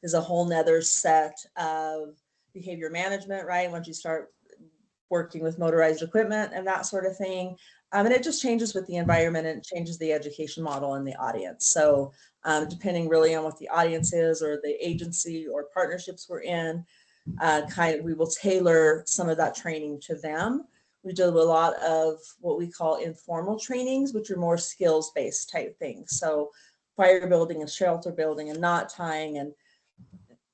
is a whole nother set of behavior management, right? Once you start working with motorized equipment and that sort of thing. And it just changes with the environment and changes the education model and the audience. So depending really on what the audience is or the agency or partnerships we're in, we will tailor some of that training to them. We do a lot of what we call informal trainings, which are more skills-based type things. So fire building and shelter building and knot tying and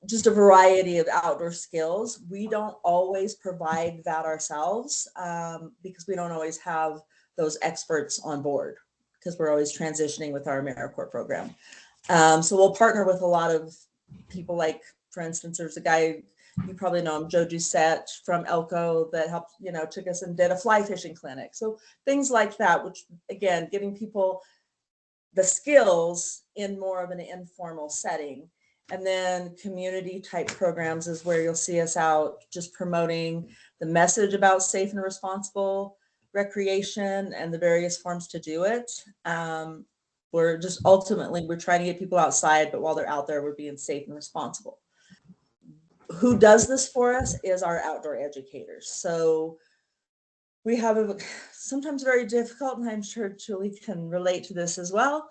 just a variety of outdoor skills. We don't always provide that ourselves because we don't always have those experts on board because we're always transitioning with our AmeriCorps program. So we'll partner with a lot of people like, for instance, there's a guy, you probably know him, Joe Doucette from Elko that helped, took us and did a fly fishing clinic. So things like that, which again, giving people the skills in more of an informal setting. And then community type programs is where you'll see us out just promoting the message about safe and responsible recreation and the various forms to do it. We're just ultimately, we're trying to get people outside, but while they're out there, we're being safe and responsible. Who does this for us is our outdoor educators. So we have a sometimes very difficult, and I'm sure Julie can relate to this as well,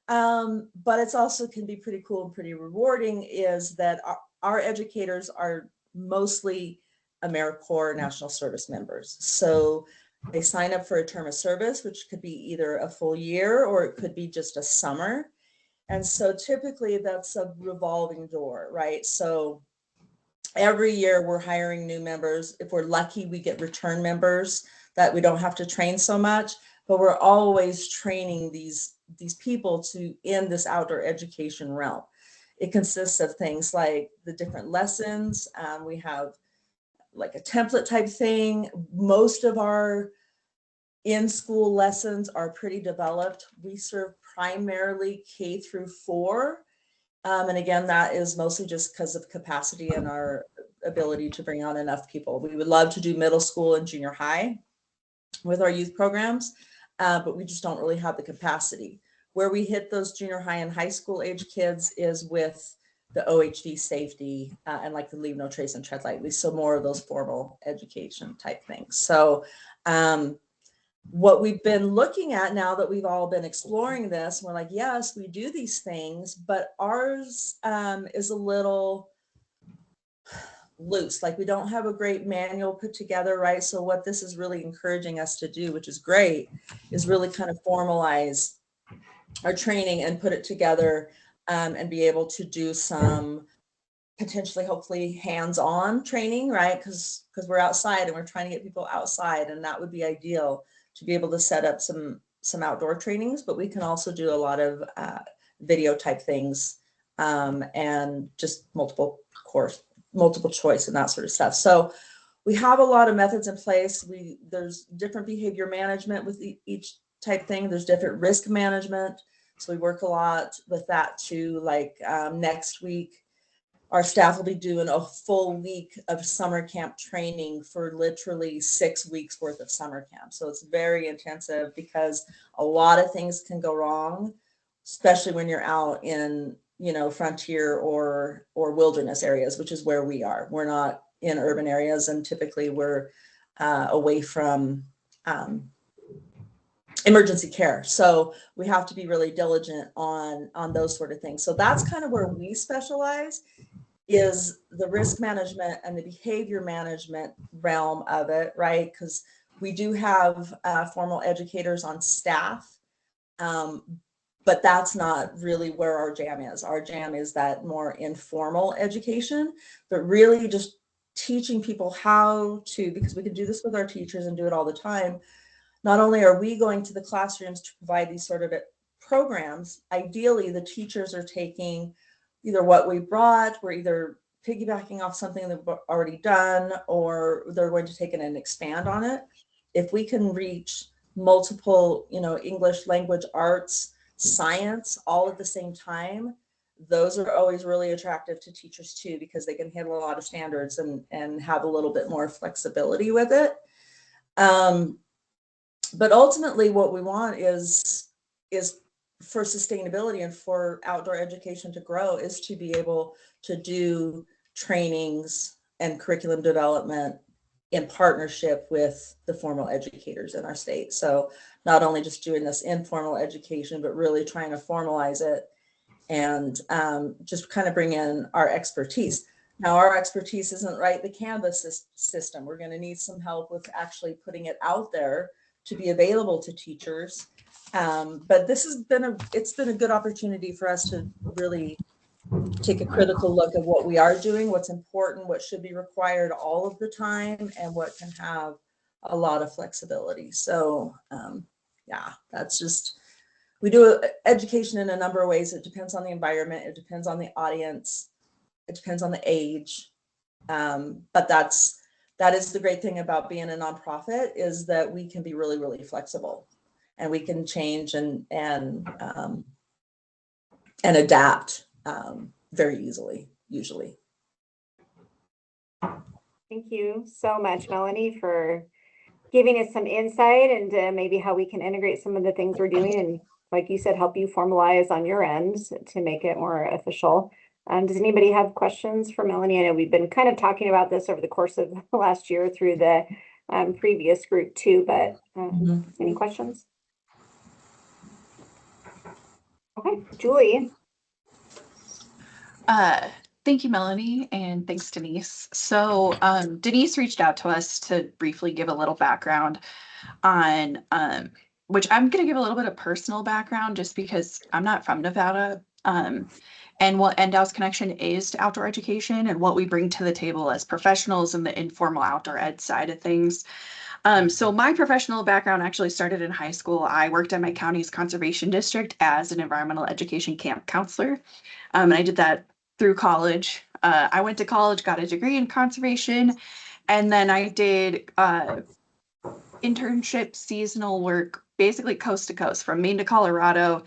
but it's also can be pretty cool and pretty rewarding, is that our educators are mostly AmeriCorps National Service members. So they sign up for a term of service, which could be either a full year or it could be just a summer. And so typically that's a revolving door, right? So every year we're hiring new members. If we're lucky, we get return members that we don't have to train so much, but we're always training these people to in this outdoor education realm. It consists of things like the different lessons. We have like a template type thing. Most of our in-school lessons are pretty developed. We serve primarily K through 4. And again, that is mostly just because of capacity and our ability to bring on enough people. We would love to do middle school and junior high with our youth programs, but we just don't really have the capacity. Where we hit those junior high and high school age kids is with the OHV safety and like the leave no trace and tread lightly. So more of those formal education type things. So what we've been looking at now that we've all been exploring this, we're like, yes, we do these things, but ours is a little loose. Like we don't have a great manual put together, right? So what this is really encouraging us to do, which is great, is really kind of formalize our training and put it together and be able to do some potentially, hopefully hands-on training, right? Because we're outside and we're trying to get people outside, and that would be ideal to be able to set up some outdoor trainings, but we can also do a lot of video type things and just multiple choice and that sort of stuff. So we have a lot of methods in place. There's different behavior management with each type thing. There's different risk management. So we work a lot with that too. Like next week, our staff will be doing a full week of summer camp training for literally 6 weeks worth of summer camp. So it's very intensive because a lot of things can go wrong, especially when you're out in, frontier or wilderness areas, which is where we are. We're not in urban areas, and typically we're away from emergency care. So we have to be really diligent on those sort of things. So that's kind of where we specialize, is the risk management and the behavior management realm of it, right? Because we do have formal educators on staff, but that's not really where our jam is. Our jam is that more informal education, but really just teaching people how to, because we can do this with our teachers and do it all the time. Not only are we going to the classrooms to provide these sort of programs, ideally the teachers are taking either what we brought, we're either piggybacking off something that we've already done, or they're going to take it and expand on it. If we can reach multiple, English language arts, science, all at the same time, those are always really attractive to teachers too, because they can handle a lot of standards and have a little bit more flexibility with it. But ultimately what we want is for sustainability and for outdoor education to grow is to be able to do trainings and curriculum development in partnership with the formal educators in our state. So not only just doing this informal education, but really trying to formalize it and just kind of bring in our expertise. Now, our expertise isn't right the Canvas system. We're going to need some help with actually putting it out there to be available to teachers. But this has been it's been a good opportunity for us to really take a critical look at what we are doing, what's important, what should be required all of the time, and what can have a lot of flexibility. So yeah, that's just, we do education in a number of ways. It depends on the environment, it depends on the audience, it depends on the age. But that is the great thing about being a nonprofit, is that we can be really, really flexible, and we can change and adapt very easily, usually. Thank you so much, Melanie, for giving us some insight into maybe how we can integrate some of the things we're doing, and like you said, help you formalize on your end to make it more official. Does anybody have questions for Melanie? I know we've been kind of talking about this over the course of last year through the previous group too, but any questions? Okay, Julie. Thank you, Melanie, and thanks, Denise. So Denise reached out to us to briefly give a little background on, which I'm going to give a little bit of personal background just because I'm not from Nevada, and what NDOW's connection is to outdoor education and what we bring to the table as professionals in the informal outdoor ed side of things. So my professional background actually started in high school. I worked at my county's conservation district as an environmental education camp counselor, and I did that through college. I went to college, got a degree in conservation, and then I did internship seasonal work, basically coast to coast, from Maine to Colorado,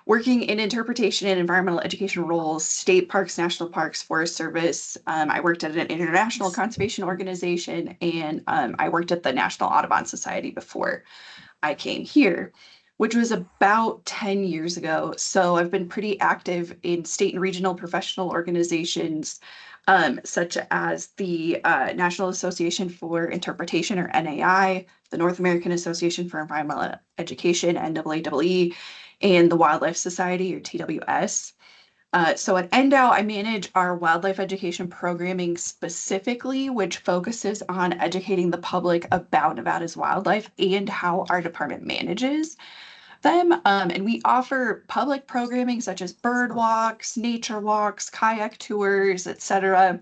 working in interpretation and environmental education roles, state parks, national parks, Forest Service. I worked at an international conservation organization, and I worked at the National Audubon Society before I came here, which was about 10 years ago. So I've been pretty active in state and regional professional organizations, such as the National Association for Interpretation, or NAI, the North American Association for Environmental Education, NAAE, and the Wildlife Society, or TWS. So at NDOW, I manage our wildlife education programming specifically, which focuses on educating the public about Nevada's wildlife and how our department manages them. And we offer public programming such as bird walks, nature walks, kayak tours, etc.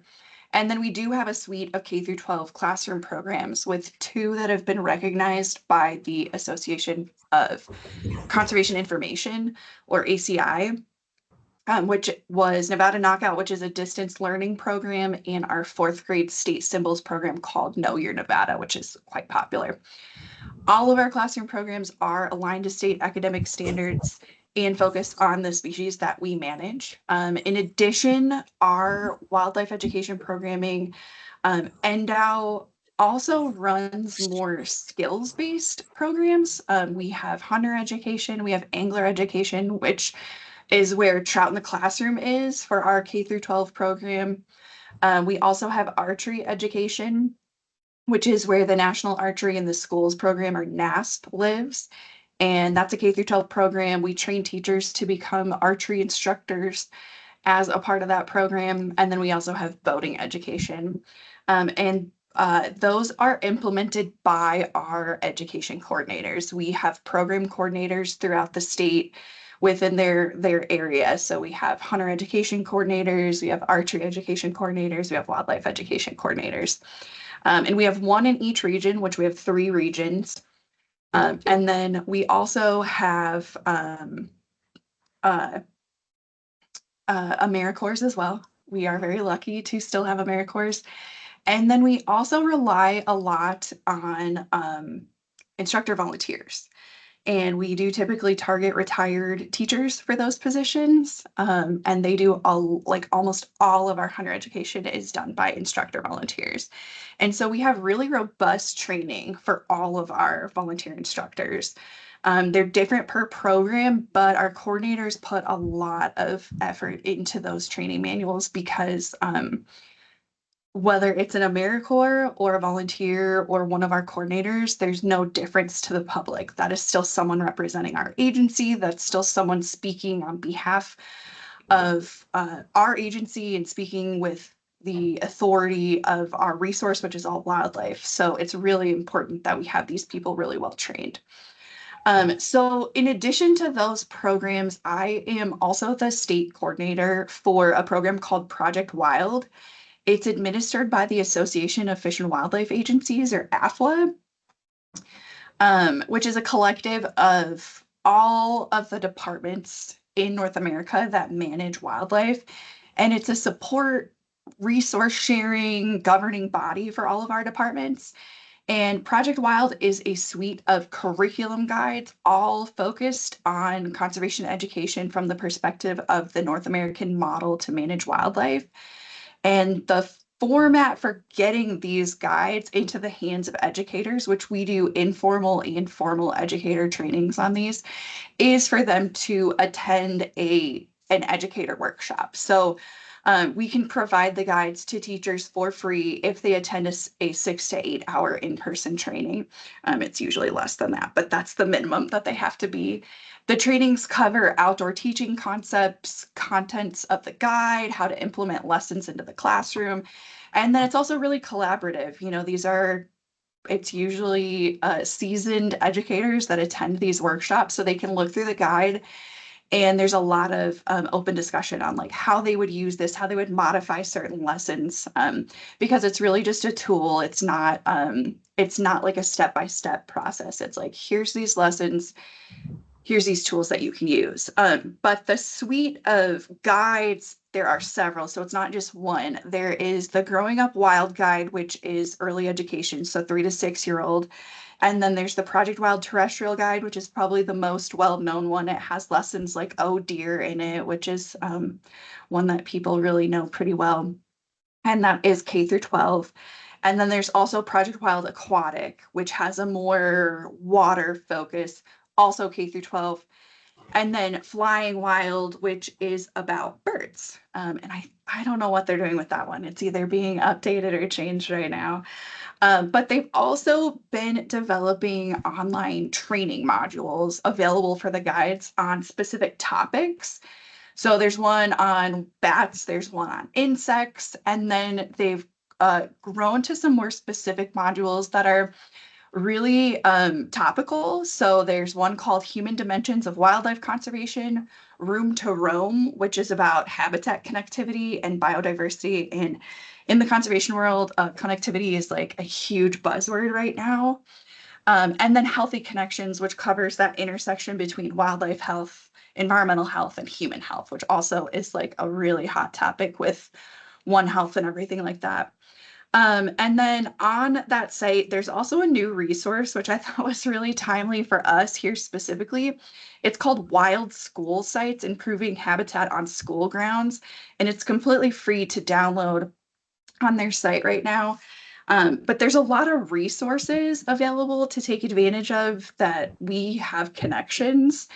And then we do have a suite of K through 12 classroom programs, with 2 that have been recognized by the Association of Conservation Information, or ACI, which was Nevada Knockout, which is a distance learning program, and our 4th grade state symbols program called Know Your Nevada, which is quite popular. All of our classroom programs are aligned to state academic standards and focus on the species that we manage. In addition, our wildlife education programming, NDOW also runs more skills-based programs. We have hunter education, we have angler education, which is where Trout in the Classroom is for our K through 12 program. We also have archery education, which is where the National Archery in the Schools program, or NASP, lives. And that's a K through 12 program. We train teachers to become archery instructors as a part of that program. And then we also have boating education. And those are implemented by our education coordinators. We have program coordinators throughout the state within their area. So we have hunter education coordinators, we have archery education coordinators, we have wildlife education coordinators. And we have 1 in each region, which we have 3 regions. And then we also have AmeriCorps as well. We are very lucky to still have AmeriCorps. And then we also rely a lot on instructor volunteers. And we do typically target retired teachers for those positions. And they do almost all of our hunter education is done by instructor volunteers. And so we have really robust training for all of our volunteer instructors. They're different per program, but our coordinators put a lot of effort into those training manuals because whether it's an AmeriCorps or a volunteer or one of our coordinators, there's no difference to the public. That is still someone representing our agency. That's still someone speaking on behalf of our agency and speaking with the authority of our resource, which is all wildlife. So it's really important that we have these people really well trained. So in addition to those programs, I am also the state coordinator for a program called Project Wild. It's administered by the Association of Fish and Wildlife Agencies, or AFWA, which is a collective of all of the departments in North America that manage wildlife. And it's a support, resource sharing, governing body for all of our departments. And Project Wild is a suite of curriculum guides, all focused on conservation education from the perspective of the North American model to manage wildlife. And the format for getting these guides into the hands of educators, which we do informal and formal educator trainings on these, is for them to attend an educator workshop. So we can provide the guides to teachers for free if they attend a 6 to 8 hour in-person training. It's usually less than that, but that's the minimum that they have to be. The trainings cover outdoor teaching concepts, contents of the guide, how to implement lessons into the classroom. And then it's also really collaborative. You know, it's usually seasoned educators that attend these workshops so they can look through the guide. And there's a lot of open discussion on like how they would use this, how they would modify certain lessons, because it's really just a tool. It's not like a step-by-step process. It's like, here's these lessons, here's these tools that you can use. But the suite of guides, there are several, so it's not just one. There is the Growing Up Wild Guide, which is early education, so 3 to 6 year old. And then there's the Project Wild Terrestrial Guide, which is probably the most well-known one. It has lessons like Oh Deer in it, which is one that people really know pretty well. And that is K through 12. And then there's also Project Wild Aquatic, which has a more water focus, also K through 12. And then Flying Wild, which is about birds. And I don't know what they're doing with that one. It's either being updated or changed right now. But they've also been developing online training modules available for the guides on specific topics. So there's one on bats, there's one on insects, and then they've grown to some more specific modules that are really topical. So there's one called Human Dimensions of Wildlife Conservation, Room to Roam, which is about habitat connectivity and biodiversity. And in the conservation world, connectivity is like a huge buzzword right now. And then Healthy Connections, which covers that intersection between wildlife health, environmental health, and human health, which also is like a really hot topic with One Health and everything like that. And then on that site, there's also a new resource, which I thought was really timely for us here specifically. It's called Wild School Sites, Improving Habitat on School Grounds, and it's completely free to download on their site right now. But there's a lot of resources available to take advantage of that we have connections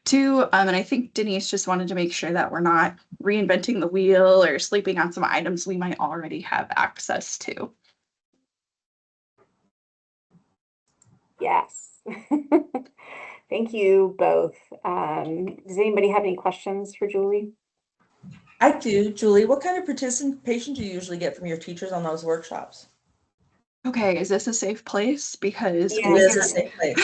to. And I think Denise just wanted to make sure that we're not reinventing the wheel or sleeping on some items we might already have access to. Yes. Thank you both. Does anybody have any questions for Julie? I do, Julie. What kind of participation do you usually get from your teachers on those workshops? Okay, is this a safe place? Because Yeah, It is a safe place.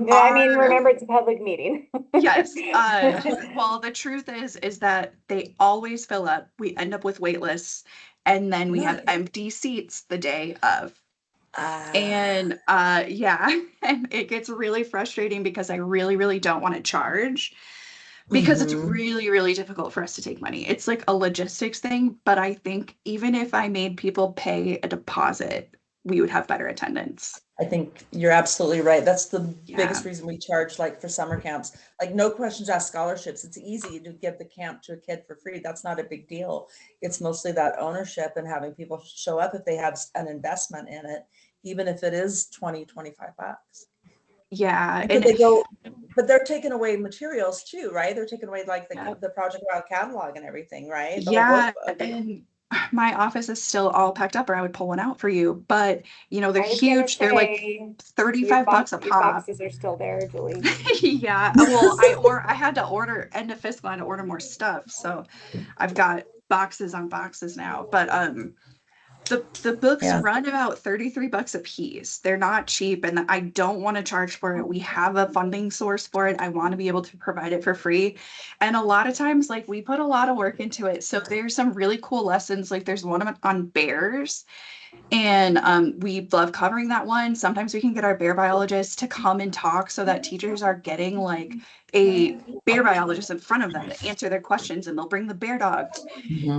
Yeah, I mean, remember, it's a public meeting. Yes. Well, the truth is that they always fill up. We end up with wait lists, and then we have Nice. empty seats the day of. Ah, And yeah, and it gets really frustrating because I really, really don't want to charge because it's mhm. really, really difficult for us to take money. It's like a logistics thing, but I think even if I made people pay a deposit, we would have better attendance. I think you're absolutely right. That's the biggest Yeah. reason we charge like for summer camps. Like no questions asked scholarships. It's easy to give the camp to a kid for free. That's not a big deal. It's mostly that ownership and having people show up if they have an investment in it, even if it is $20, $25. Yeah, Could and they go, but they're taking away materials too, right? They're taking away like Yeah. the Project Wild catalog and everything, right? The whole yeah, workbook. and my office is still all packed up, or I would pull one out for you. But you know, they're I was gonna huge. They're like say, 35 bucks a your pop. boxes are still there, Julie. Yeah, well, I had to order end of fiscal, I had to order more stuff, so I've got boxes on boxes now. But the books Yeah. run about 33 bucks a piece. They're not cheap, and I don't want to charge for it. We have a funding source for it. I want to be able to provide it for free. And a lot of times, like, we put a lot of work into it. So there's some really cool lessons. Like there's one on bears, and we love covering that one. Sometimes we can get our bear biologists to come and talk so that teachers are getting like a bear biologist in front of them to answer their questions, and they'll bring the bear dogs.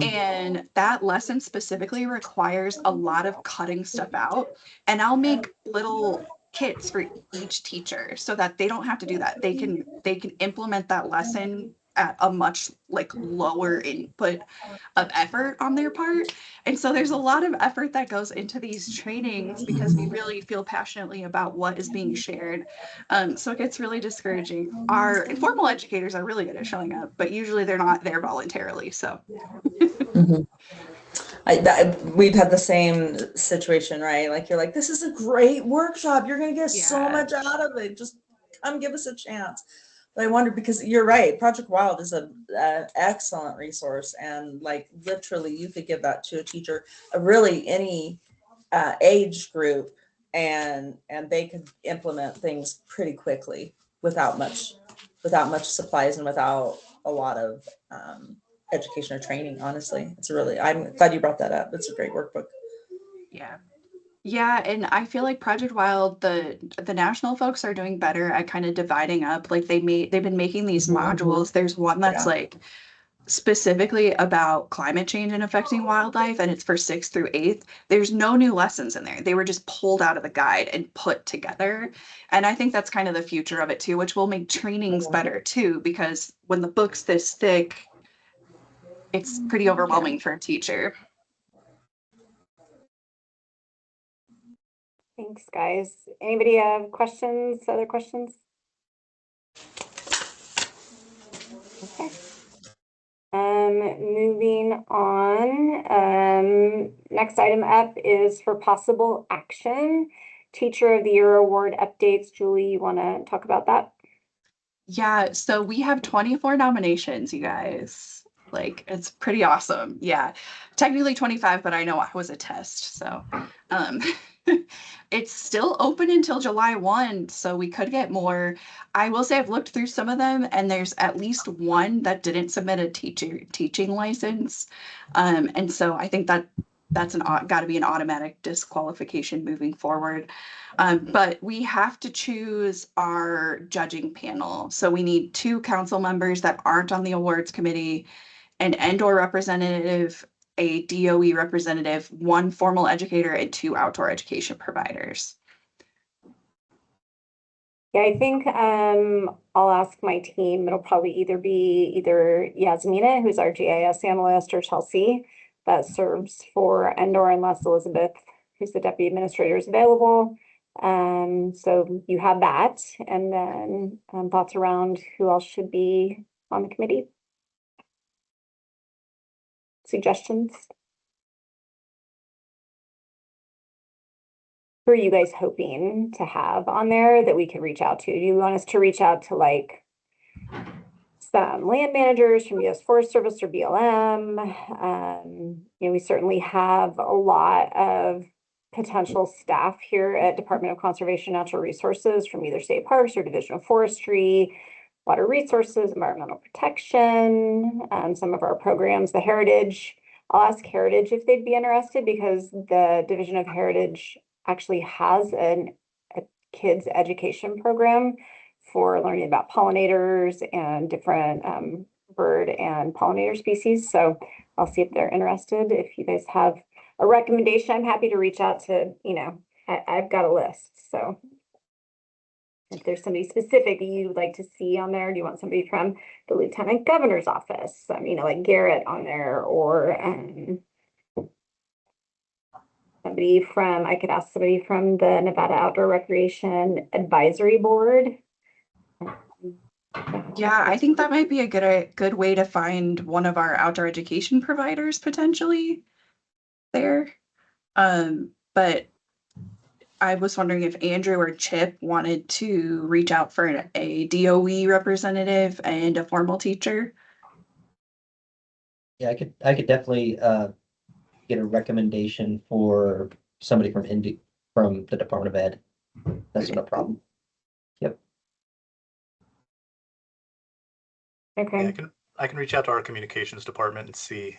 And that lesson specifically requires a lot of cutting stuff out. And I'll make little kits for each teacher so that they don't have to do that. They can implement that lesson at a much like lower input of effort on their part. And so there's a lot of effort that goes into these trainings because we really feel passionately about what is being shared. So it gets really discouraging. Our informal educators are really good at showing up, but usually they're not there voluntarily. So Mhm. We've had the same situation, right? Like you're like, this is a great workshop. You're going to get so yeah. much out of it. Just come give us a chance. But I wonder because you're right. Project Wild is a excellent resource, and like literally, you could give that to a teacher, really any age group, and they could implement things pretty quickly without much supplies and without a lot of education or training. Honestly, I'm glad you brought that up. It's a great workbook. Yeah. Yeah, and I feel like Project Wild, the national folks are doing better at kind of dividing up. Like they've been making these modules. There's one that's Yeah. like specifically about climate change and affecting wildlife, and it's for sixth through eighth. There's no new lessons in there. They were just pulled out of the guide and put together. And I think that's kind of the future of it too, which will make trainings better too, because when the book's this thick, it's pretty overwhelming for a teacher. Thanks, guys. Anybody have questions, other questions? Okay. Moving on, next item up is for possible action. Teacher of the Year Award updates. Julie, you want to talk about that? Yeah, so we have 24 nominations, you guys. Like, it's pretty awesome. Yeah. Technically 25, but I know I was a test, so um it's still open until July 1, so we could get more. I will say I've looked through some of them, and there's at least one that didn't submit a teaching license. And so I think that's got to be an automatic disqualification moving forward. But we have to choose our judging panel. So we need two council members that aren't on the awards committee, an Endor representative, a DOE representative, one formal educator, and two outdoor education providers. Yeah, I think I'll ask my team. It'll probably either be Yasmina, who's our GIS analyst, or Chelsea that serves for Endor, unless Elizabeth, who's the deputy administrator, is available. So you have that, and then thoughts around who else should be on the committee? Suggestions? Who are you guys hoping to have on there that we could reach out to? Do you want us to reach out to like some land managers from US Forest Service or BLM? We certainly have a lot of potential staff here at Department of Conservation Natural Resources from either state parks or Division of Forestry, water resources, environmental protection, some of our programs, the Heritage. I'll ask Heritage if they'd be interested because the Division of Heritage actually has a kids education program for learning about pollinators and different bird and pollinator species. So I'll see if they're interested. If you guys have a recommendation, I'm happy to reach out to, I've got a list. So if there's somebody specific that you'd like to see on there, do you want somebody from the Lieutenant Governor's office? Like Garrett on there, or I could ask somebody from the Nevada Outdoor Recreation Advisory Board. Yeah, I think that might be a good way to find one of our outdoor education providers potentially there. But I was wondering if Andrew or Chip wanted to reach out for a DOE representative and a formal teacher. Yeah, I could definitely get a recommendation for somebody from from the Department of Ed. That's not a problem. Yep. Yeah, Okay, I can reach out to our communications department and see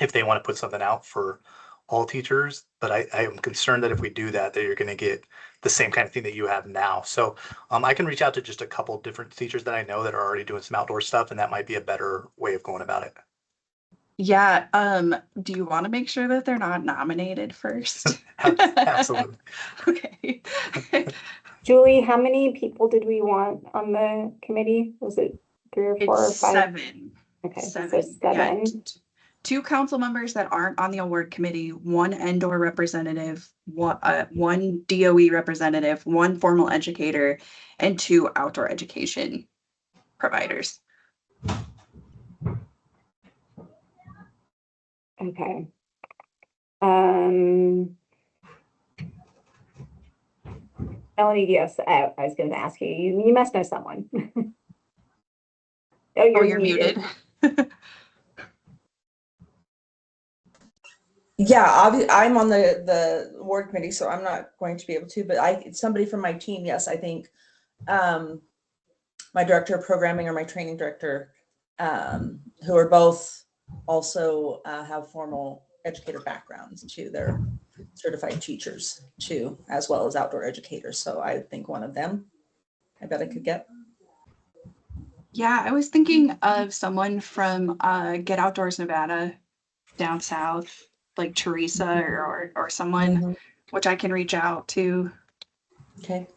if they want to put something out for all teachers. But I am concerned that if we do that, that you're going to get the same kind of thing that you have now. So I can reach out to just a couple different teachers that I know that are already doing some outdoor stuff, and that might be a better way of going about it. Yeah, do you want to make sure that they're not nominated first? Absolutely. Okay. Julie, how many people did we want on the committee? Was it 3 or 4 or It's 5? 7. Okay, so 7. Yeah, 7. 2 council members that aren't on the award committee, 1 Endor representative, one DOE representative, 1 formal educator, and 2 outdoor education providers. Okay. Melanie, yes, I was going to ask you. You must know someone. Oh, You're muted. Yeah, I'm on the award committee, so I'm not going to be able to, but somebody from my team, yes, I think my director of programming or my training director, who are both also have formal educator backgrounds too. They're certified teachers too, as well as outdoor educators. So I think one of them, I bet I could get. Yeah, I was thinking of someone from Get Outdoors Nevada down south, like Teresa or someone, which I can reach out to. Okay.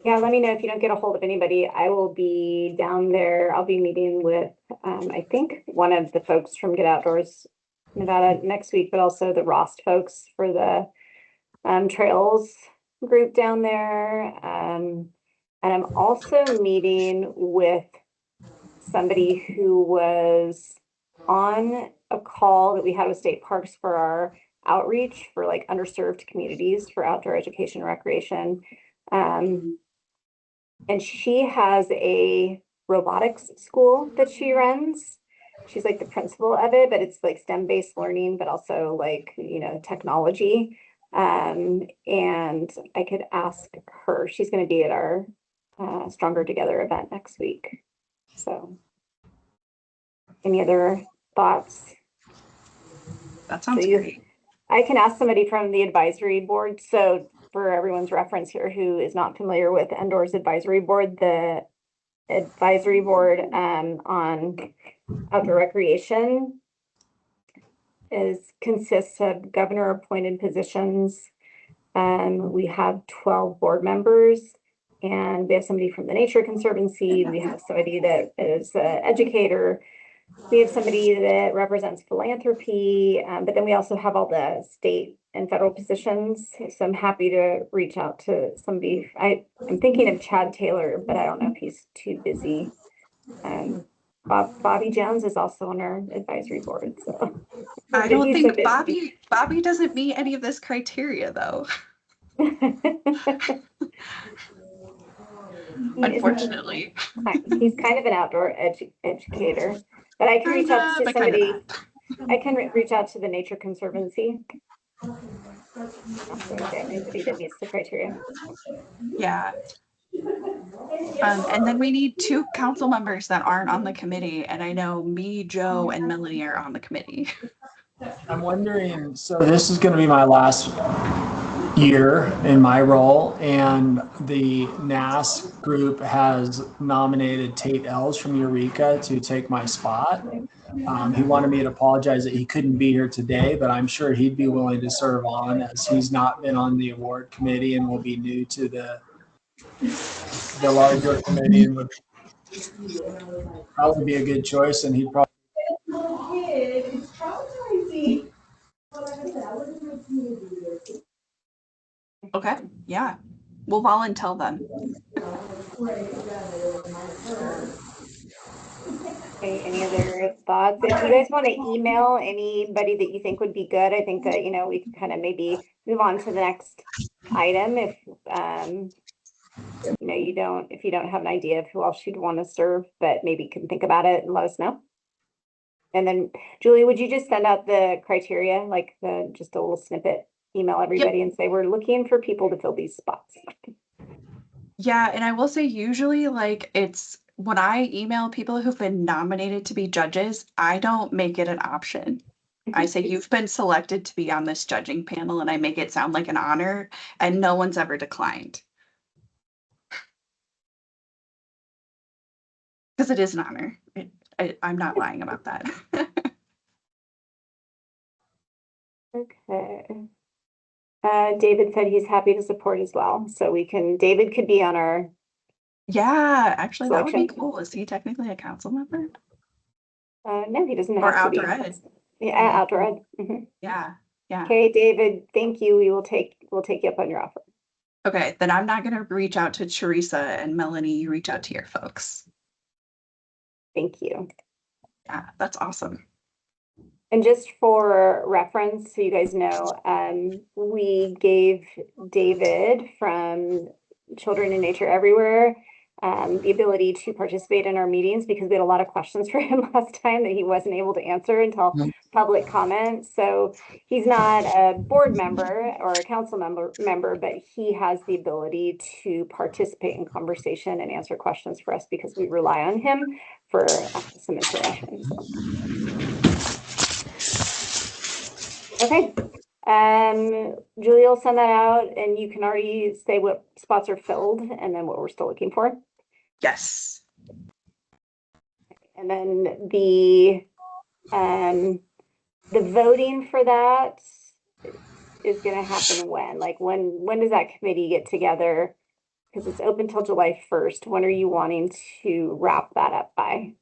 Yeah, let me know if you don't get a hold of anybody. I will be down there. I'll be meeting with, I think, one of the folks from Get Outdoors Nevada next week, but also the Rost folks for the trails group down there. And I'm also meeting with somebody who was on a call that we had with state parks for our outreach for like underserved communities for outdoor education and recreation. And she has a robotics school that she runs. She's like the principal of it, but it's like STEM-based learning, but also like, technology. And I could ask her, she's going to be at our Stronger Together event next week. So any other thoughts? That sounds So great. I can ask somebody from the advisory board. So for everyone's reference here, who is not familiar with Endor's advisory board, the advisory board on outdoor recreation consists of governor appointed positions. We have 12 board members, and we have somebody from the Nature Conservancy. We have somebody that is an educator. We have somebody that represents philanthropy, but then we also have all the state and federal positions. So I'm happy to reach out to somebody. I'm thinking of Chad Taylor, but I don't know if he's too busy. Bobby Jones is also on our advisory board. So I don't think Bobby doesn't meet any of this criteria though. Unfortunately. He's kind of an outdoor educator, but I can reach out to somebody. I can reach out to the Nature Conservancy. Anybody that meets the criteria. Yeah. And then we need 2 council members that aren't on the committee. And I know me, Joe, and Melanie are on the committee. I'm wondering, so this is going to be my last year in my role, and the NAS group has nominated Tate Ells from Eureka to take my spot. He wanted me to apologize that he couldn't be here today, but I'm sure he'd be willing to serve on, as he's not been on the award committee and will be new to the larger committee, and would probably be a good choice. And he'd probably Okay, yeah. We'll volunteer then. Okay, any other thoughts? If you guys want to email anybody that you think would be good, I think that, we can kind of maybe move on to the next item if, if you don't have an idea of who else you'd want to serve, but maybe can think about it and let us know. And then Julie, would you just send out the criteria, like just a little snippet, email everybody and say, we're looking for people to fill these spots. Yeah, and I will say usually like it's when I email people who've been nominated to be judges, I don't make it an option. I say you've been selected to be on this judging panel and I make it sound like an honor and no one's ever declined. Because it is an honor. I'm not lying about that. Okay. David said he's happy to support as well. So David could be on our, Yeah, actually that would be Selection. cool. Is he technically a council member? no, he doesn't Or have to be. outdoor ed. Yeah, outdoor ed. Mhm. Yeah, yeah. Okay, David, thank you. We'll take you up on your offer. Okay, then I'm not gonna reach out to Teresa and Melanie. You reach out to your folks. Thank you. Yeah, that's awesome. And just for reference, so you guys know, we gave David from Children in Nature Everywhere the ability to participate in our meetings because we had a lot of questions for him last time that he wasn't able to answer until public comment. So he's not a board member or a council member, but he has the ability to participate in conversation and answer questions for us because we rely on him for some information. So. Okay. Julie will send that out and you can already say what spots are filled and then what we're still looking for. Yes. And then the voting for that is going to happen when? Like when does that committee get together? Because it's open till July 1st. When are you wanting to wrap that up by?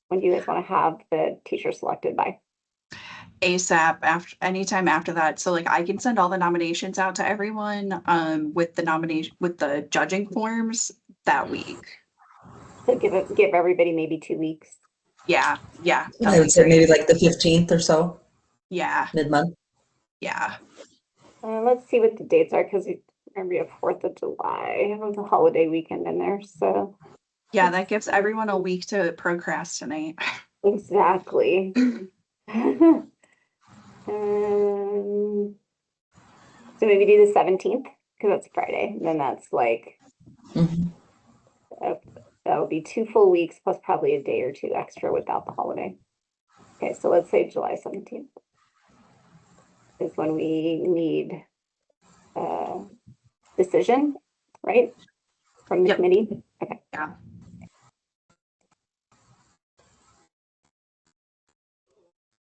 When do you guys want to have the teacher selected by? ASAP anytime after that. So like I can send all the nominations out to everyone with the judging forms that week. So give everybody maybe 2 weeks. Yeah. I would say maybe like the 15th or so, Yeah. mid-month. Yeah. Let's see what the dates are because remember you have 4th of July. I have the holiday weekend in there. So Yeah, that gives everyone a week to procrastinate. exactly. So maybe do the 17th because that's Friday. And then that's like, that would be 2 full weeks plus probably a day or 2 extra without the holiday. Okay, so let's say July 17th is when we need a decision, right? From the committee. Okay. Yeah.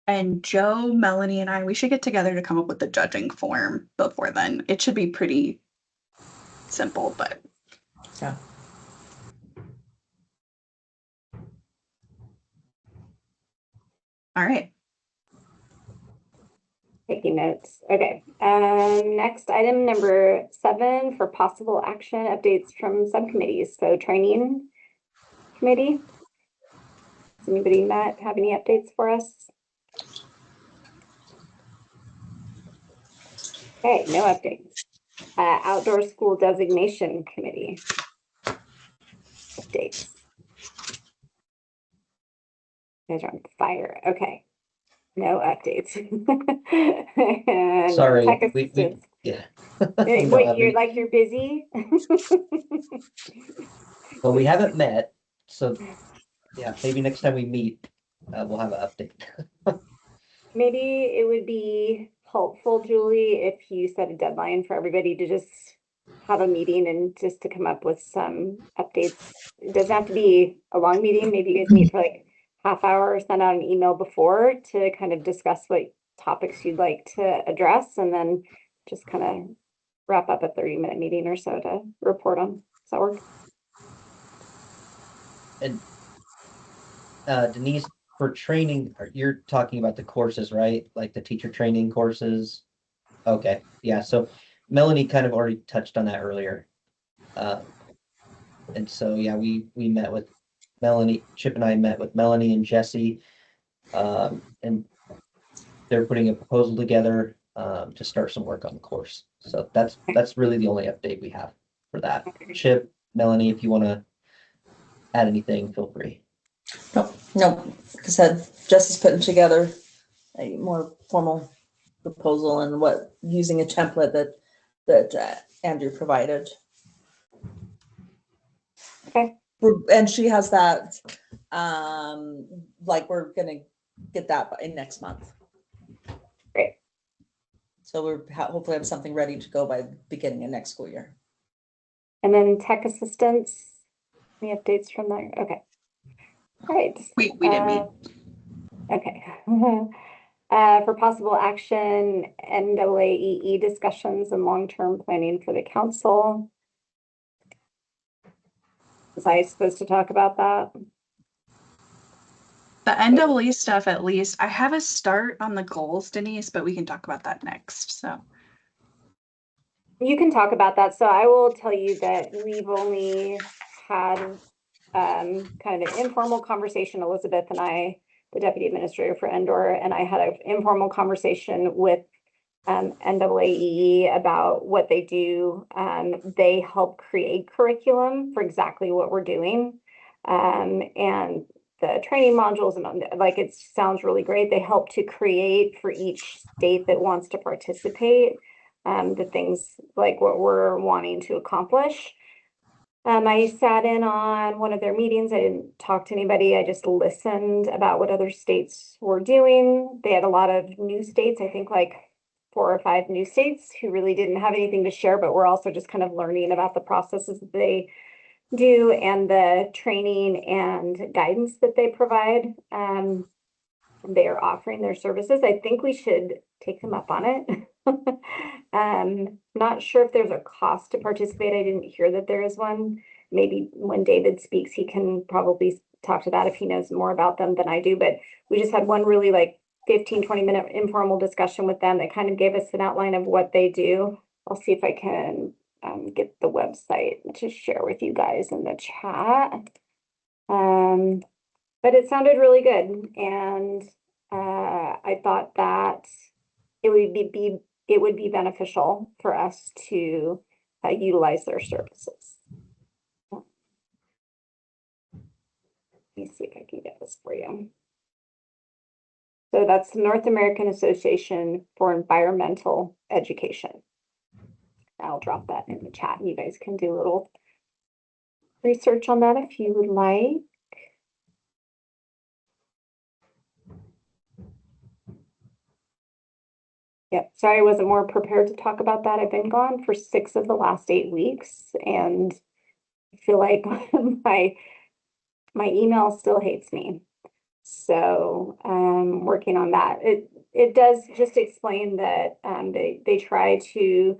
And Joe, Melanie, and we should get together to come up with the judging form before then. It should be pretty simple, but Yeah. all right. Taking notes. Okay. Next item number 7 for possible action updates from subcommittees. So training committee. Does anybody have any updates for us? Okay, no updates. Outdoor school designation committee. Updates. You guys are on fire. Okay. No updates. And Sorry, tech we assistance. yeah. Hey, We don't wait, have you're any- like you're busy? Well, we haven't met, so yeah, maybe next time we meet, we'll have an update. Maybe it would be helpful, Julie, if you set a deadline for everybody to just have a meeting and just to come up with some updates. It doesn't have to be a long meeting. Maybe you guys meet for like half hour or send out an email before to kind of discuss what topics you'd like to address and then just kind of wrap up a 30-minute meeting or so to report on. Does that work? And Denise for training, you're talking about the courses, right? Like the teacher training courses? Okay, yeah, so Melanie kind of already touched on that earlier. And so, yeah, we met with Melanie, Chip and I met with Melanie and Jesse. And they're putting a proposal together to start some work on the course. So that's really the only update we have for that. Chip, Melanie, if you want to add anything, feel free. Nope, like I said, Jesse's putting together a more formal proposal and using a template that Andrew provided. Okay. And she has that, like we're gonna get that in next month. Great. So we're hopefully have something ready to go by the beginning of next school year. And then tech assistance, any updates from there? Okay. All right. We didn't meet. Okay. For possible action, NAAEE discussions and long-term planning for the council. Was I supposed to talk about that? The NAA stuff, at least, I have a start on the goals, Denise, but we can talk about that next. So You can talk about that. So I will tell you that we've only had kind of an informal conversation, Elizabeth and I, the deputy administrator for Endor, and I had an informal conversation with NAAE about what they do. They help create curriculum for exactly what we're doing. And the training modules and like, it sounds really great. They help to create for each state that wants to participate, the things like what we're wanting to accomplish. I sat in on one of their meetings. I didn't talk to anybody. I just listened about what other states were doing. They had a lot of new states, I think like 4 or 5 new states who really didn't have anything to share, but we're also just kind of learning about the processes that they do and the training and guidance that they provide. They are offering their services. I think we should take them up on it. Not sure if there's a cost to participate. I didn't hear that there is one. Maybe when David speaks, he can probably talk to that if he knows more about them than I do. But we just had one really like 15-20 minute informal discussion with them that kind of gave us an outline of what they do. I'll see if I can get the website to share with you guys in the chat. But it sounded really good, and I thought that it would be beneficial for us to utilize their services. Let me see if I can get this for you. So that's the North American Association for Environmental Education. I'll drop that in the chat, and you guys can do a little research on that if you would like. Yep, sorry I wasn't more prepared to talk about that. I've been gone for 6 of the last 8 weeks, and I feel like my email still hates me. So working on that. It does just explain that they try to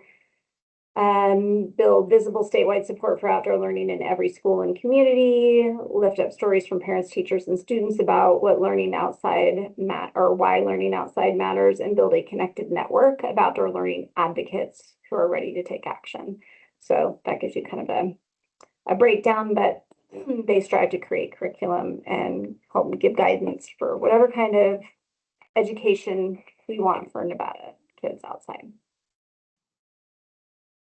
build visible statewide support for outdoor learning in every school and community, lift up stories from parents, teachers, and students about what learning outside or why learning outside matters, and build a connected network of outdoor learning advocates who are ready to take action. So that gives you kind of a breakdown, but they strive to create curriculum and help give guidance for whatever kind of education we want for Nevada kids outside.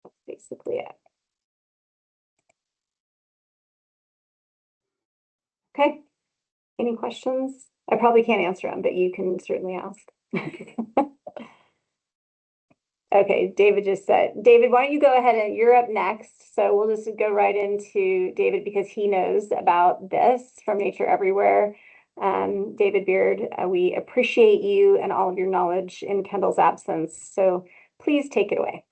That's basically it. Okay, any questions? I probably can't answer them, but you can certainly ask. Okay, David just said, David, why don't you go ahead and you're up next. So we'll just go right into David because he knows about this from Nature Everywhere. David Beard, we appreciate you and all of your knowledge in Kendall's absence. So please take it away.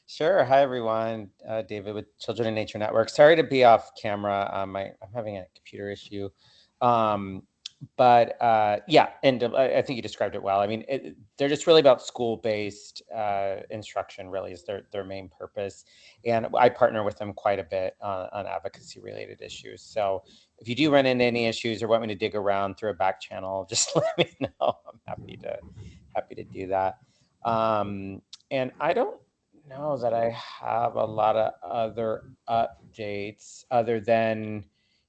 Sure. Hi, everyone. David with Children in Nature Network. Sorry to be off camera. I'm having a computer issue. Yeah, and I think you described it well. I mean, they're just really about school-based instruction. Really, is their main purpose. And I partner with them quite a bit on advocacy-related issues. So if you do run into any issues or want me to dig around through a back channel, just let me know. I'm happy to do that. And I don't know that I have a lot of other updates other than,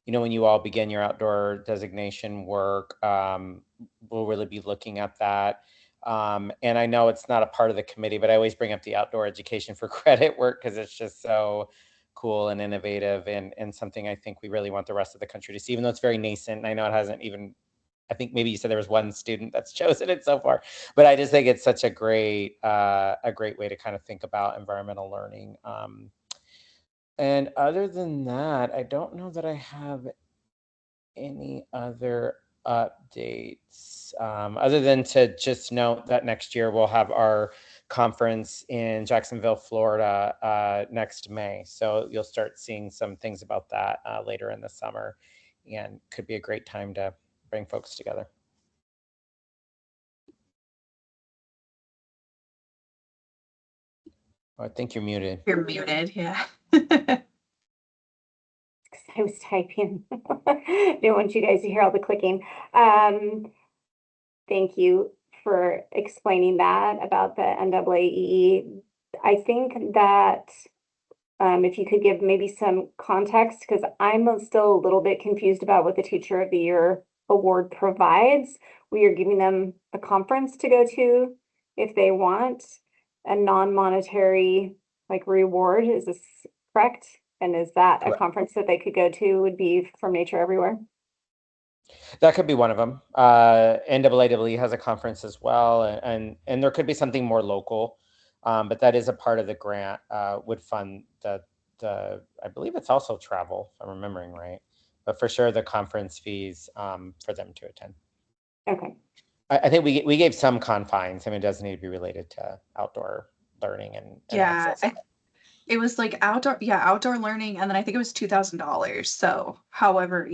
when you all begin your outdoor designation work, we'll really be looking at that. And I know it's not a part of the committee, but I always bring up the outdoor education for credit work because it's just so cool and innovative and something I think we really want the rest of the country to see, even though it's very nascent. And I know it hasn't even, I think maybe you said there was one student that's chosen it so far, but I just think it's such a great way to kind of think about environmental learning. And other than that, I don't know that I have any other updates, other than to just note that next year we'll have our conference in Jacksonville, Florida, next May. So you'll start seeing some things about that later in the summer, and could be a great time to bring folks together. Oh, I think you're muted. You're muted, yeah. I was typing. Didn't want you guys to hear all the clicking. Thank you for explaining that about the NAAEE. I think that if you could give maybe some context, because I'm still a little bit confused about what the Teacher of the Year award provides. We are giving them a conference to go to if they want a non-monetary reward. Is this correct? And is that a Correct. conference that they could go to would be From Nature Everywhere? That could be one of them. NAAEE has a conference as well, and there could be something more local, but that is a part of the grant. Would fund the I believe it's also travel, if I'm remembering right, but for sure the conference fees for them to attend. Okay. I think we gave some confines. I mean, it doesn't need to be related to outdoor learning and Yeah, access. it was like outdoor learning, and then I think it was $2,000. So, however,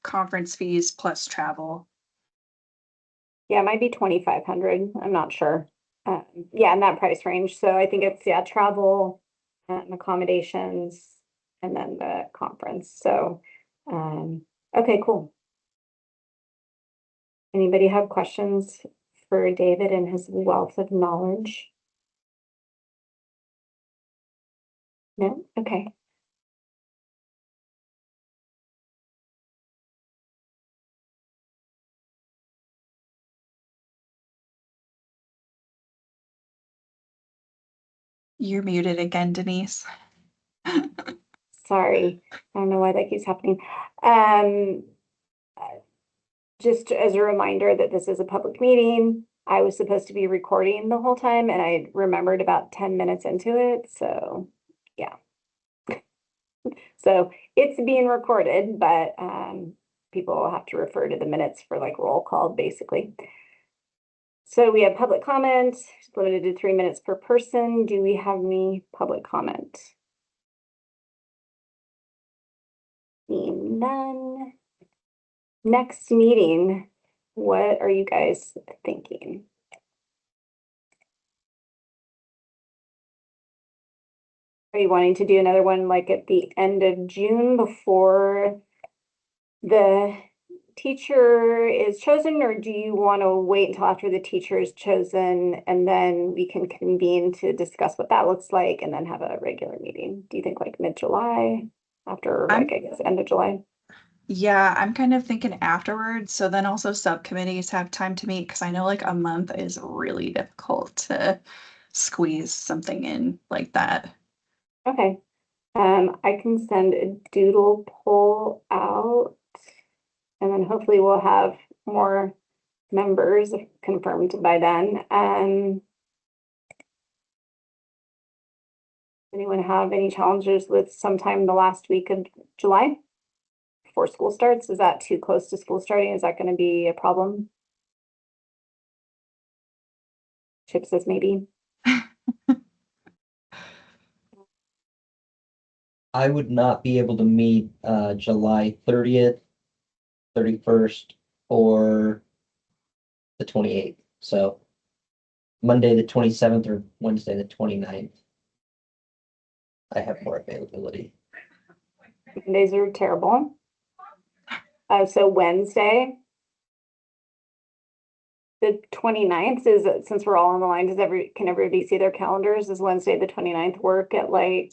conference fees plus travel. Yeah, it might be 2,500. I'm not sure. Yeah, in that price range. So I think it's travel, accommodations, and then the conference. So, okay, cool. Anybody have questions for David and his wealth of knowledge? No? Okay. You're muted again, Denise. Sorry. I don't know why that keeps happening. Just as a reminder that this is a public meeting, I was supposed to be recording the whole time and I remembered about 10 minutes into it. So yeah. So it's being recorded, but people will have to refer to the minutes for roll call basically. So we have public comment, limited to 3 minutes per person. Do we have any public comment? Seeing none. Next meeting, what are you guys thinking? Are you wanting to do another one at the end of June before the teacher is chosen, or do you want to wait until after the teacher is chosen and then we can convene to discuss what that looks like and then have a regular meeting? Do you think mid-July, after I guess end of July? Yeah, I'm kind of thinking afterwards. So then also subcommittees have time to meet, because I know a month is really difficult to squeeze something in like that. Okay. I can send a doodle poll out and then hopefully we'll have more members confirmed by then. Anyone have any challenges with sometime the last week of July before school starts? Is that too close to school starting? Is that going to be a problem? Chip says maybe. I would not be able to meet July 30th, 31st, or the 28th. So Monday, the 27th or Wednesday, the 29th. I have more availability. Mondays are terrible. So Wednesday, the 29th is, since we're all on the line, can everybody see their calendars? Does Wednesday, the 29th work at like,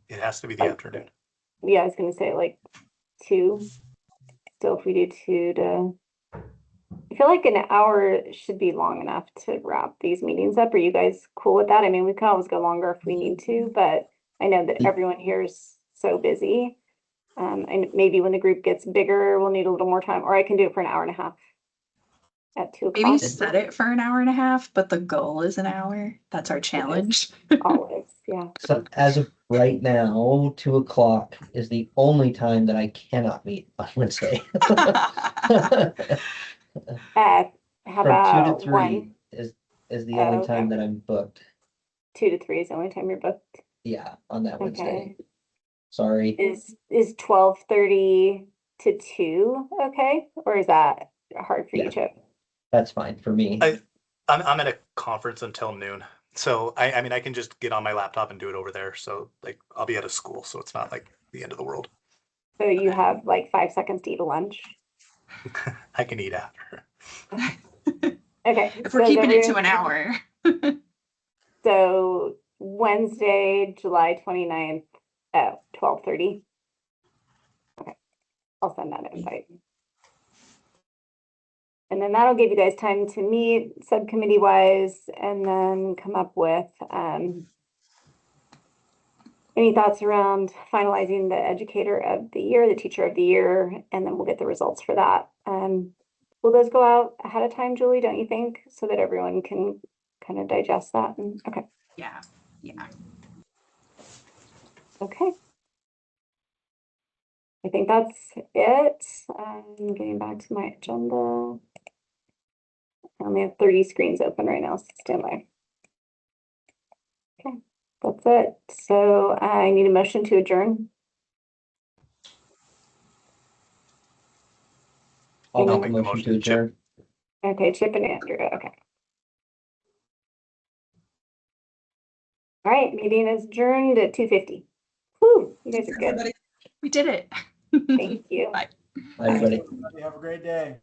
It has to be the afternoon. yeah, I was gonna say like 2. So if we do 2 to, I feel like an hour should be long enough to wrap these meetings up. Are you guys cool with that? I mean, we can always go longer if we need to, but I know that everyone here is so busy. And maybe when the group gets bigger, we'll need a little more time, or I can do it for an hour and a half at 2 Maybe o'clock. set it for an hour and a half, but the goal is an hour. That's our challenge. Always, yeah. So as of right now, 2 o'clock is the only time that I cannot meet on Wednesday. How From 2 about to 3 1, is the only okay. time that I'm booked. 2 to 3 is the only time you're booked? Yeah, on that Wednesday. Okay. Sorry. Is 12:30 to 2 okay? Or is that hard for you, Yeah. Chip? That's fine for me. I'm at a conference until noon. So I mean, I can just get on my laptop and do it over there. So like, I'll be at a school, so it's not like the end of the world. So you have like 5 seconds to eat a lunch? I can eat after. Okay. If we're so keeping it to everyone- an hour. So Wednesday, July 29th at 12:30. Okay, I'll send that invite. And then that'll give you guys time to meet subcommittee wise and then come up with any thoughts around finalizing the educator of the year, the teacher of the year, and then we'll get the results for that. Will those go out ahead of time, Julie, don't you think? So that everyone can kind of digest that and okay. Yeah. Yeah. Okay. I think that's it. I'm getting back to my agenda. I only have 30 screens open right now, so stand by. Okay, that's it. So I need a motion to adjourn. I'll I'll make a make the motion to motion, Chip. adjourn. Okay, Chip and Andrew, okay. All right, meeting is adjourned at 2:50. Whew, you guys are good. Everybody We did it. Thank you. Bye. Bye, everybody. Have a great day.